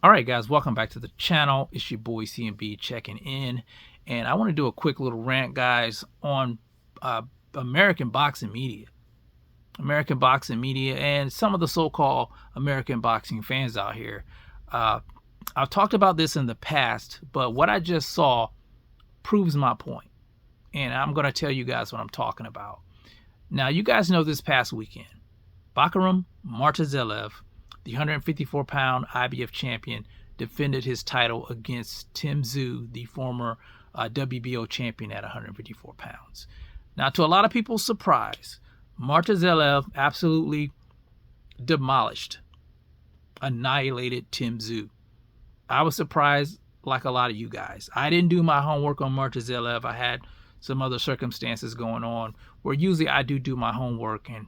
All right, guys, welcome back to the channel. It's your boy CMB checking in, and I want to do a quick little rant, guys, on American boxing media. American boxing media and some of the so-called American boxing fans out here. I've talked about this in the past, but what I just saw proves my point, and I'm going to tell you guys what I'm talking about. Now, you guys know this past weekend, Bakaram Martazelev, the 154-pound IBF champion, defended his title against Tim Tszyu, the former WBO champion at 154 pounds. Now, to a lot of people's surprise, Martazelev absolutely demolished, annihilated Tim Tszyu. I was surprised like a lot of you guys. I didn't do my homework on Martazelev. I had some other circumstances going on where usually I do my homework and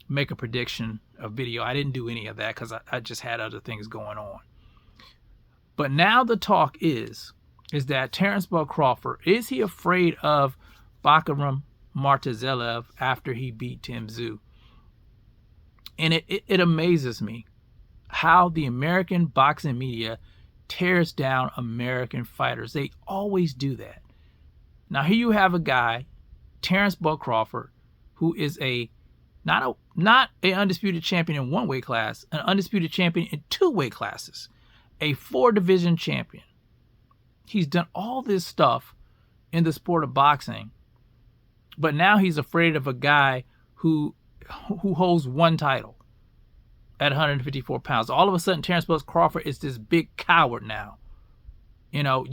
make a prediction, a video. I didn't do any of that because I just had other things going on. But now the talk is that Terence Crawford, is he afraid of Bakaram Martazelev after he beat Tim Tszyu? And it amazes me how the American boxing media tears down American fighters. They always do that. Now here you have a guy, Terence Crawford, who is not an undisputed champion in one weight class, an undisputed champion in two weight classes, a 4-division champion. He's done all this stuff in the sport of boxing, but now he's afraid of a guy who holds one title at 154 pounds. All of a sudden, Terence Crawford is this big coward now. You know,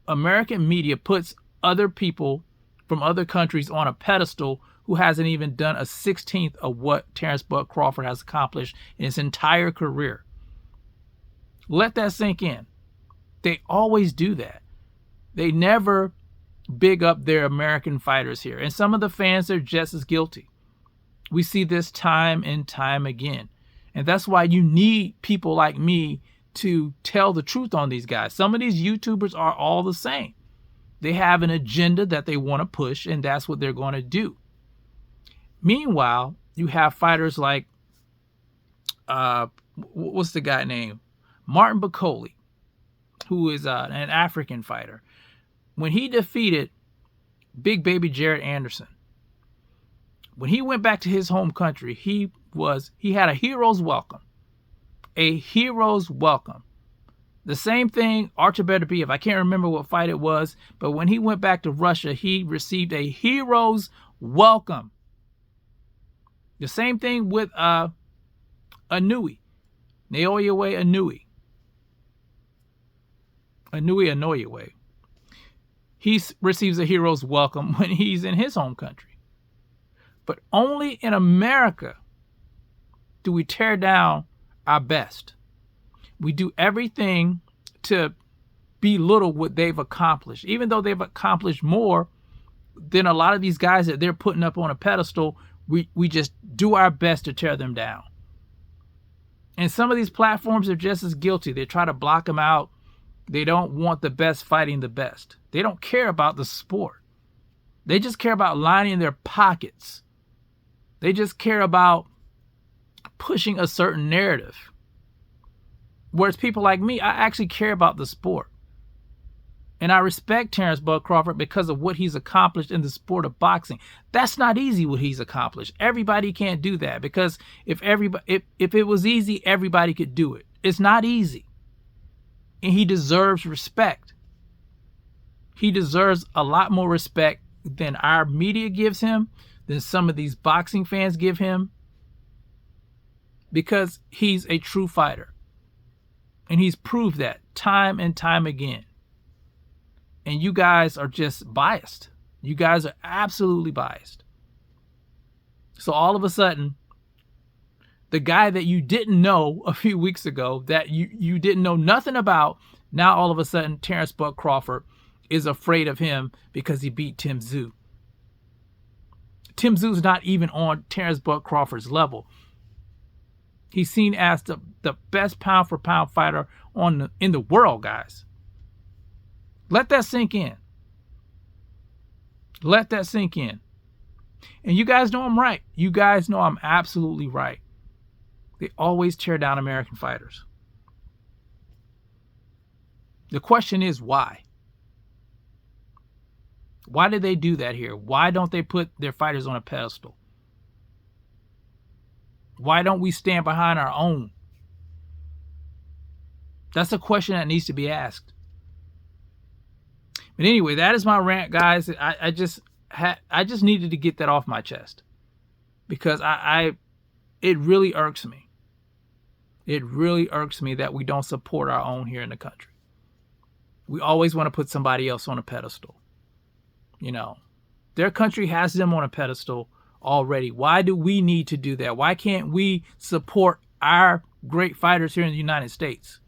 American media puts other people from other countries on a pedestal who hasn't even done a 16th of what Terence Crawford has accomplished in his entire career. Let that sink in. They always do that. They never big up their American fighters here. And some of the fans are just as guilty. We see this time and time again. And that's why you need people like me to tell the truth on these guys. Some of these YouTubers are all the same. They have an agenda that they want to push, and that's what they're going to do. Meanwhile, you have fighters like, what's the guy name? Martin Bakole, who is an African fighter. When he defeated Big Baby Jared Anderson, when he went back to his home country, he had a hero's welcome. A hero's welcome. The same thing Artur Beterbiev, I can't remember what fight it was, but when he went back to Russia, he received a hero's welcome. The same thing with Naoya Inoue. He receives a hero's welcome when he's in his home country. But only in America do we tear down our best. We do everything to belittle what they've accomplished, even though they've accomplished more than a lot of these guys that they're putting up on a pedestal. We just do our best to tear them down. And some of these platforms are just as guilty. They try to block them out. They don't want the best fighting the best. They don't care about the sport. They just care about lining their pockets. They just care about pushing a certain narrative. Whereas people like me, I actually care about the sport. And I respect Terence Crawford because of what he's accomplished in the sport of boxing. That's not easy what he's accomplished. Everybody can't do that, because if it was easy, everybody could do it. It's not easy. And he deserves respect. He deserves a lot more respect than our media gives him, than some of these boxing fans give him, because he's a true fighter. And he's proved that time and time again. And you guys are just biased. You guys are absolutely biased. So all of a sudden, the guy that you didn't know a few weeks ago, that you didn't know nothing about, now all of a sudden Terence Crawford is afraid of him because he beat Tim Tszyu. Tim Tszyu's not even on Terence Crawford's level. He's seen as the best pound for pound fighter in the world, guys. Let that sink in. Let that sink in. And you guys know I'm right. You guys know I'm absolutely right. They always tear down American fighters. The question is why? Why did they do that here? Why don't they put their fighters on a pedestal? Why don't we stand behind our own? That's a question that needs to be asked. But anyway, that is my rant, guys. I just needed to get that off my chest because it really irks me. It really irks me that we don't support our own here in the country. We always want to put somebody else on a pedestal. You know, their country has them on a pedestal already. Why do we need to do that? Why can't we support our great fighters here in the United States?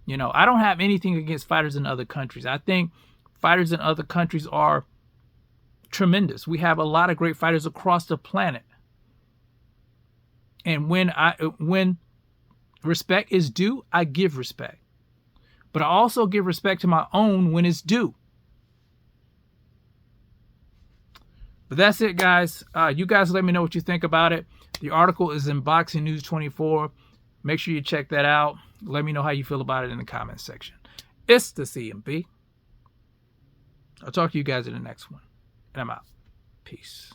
You know, I don't have anything against fighters in other countries. I think fighters in other countries are tremendous. We have a lot of great fighters across the planet. And when respect is due, I give respect. But I also give respect to my own when it's due. But that's it, guys. You guys let me know what you think about it. The article is in Boxing News 24. Make sure you check that out. Let me know how you feel about it in the comments section. It's the CMB. I'll talk to you guys in the next one. And I'm out. Peace.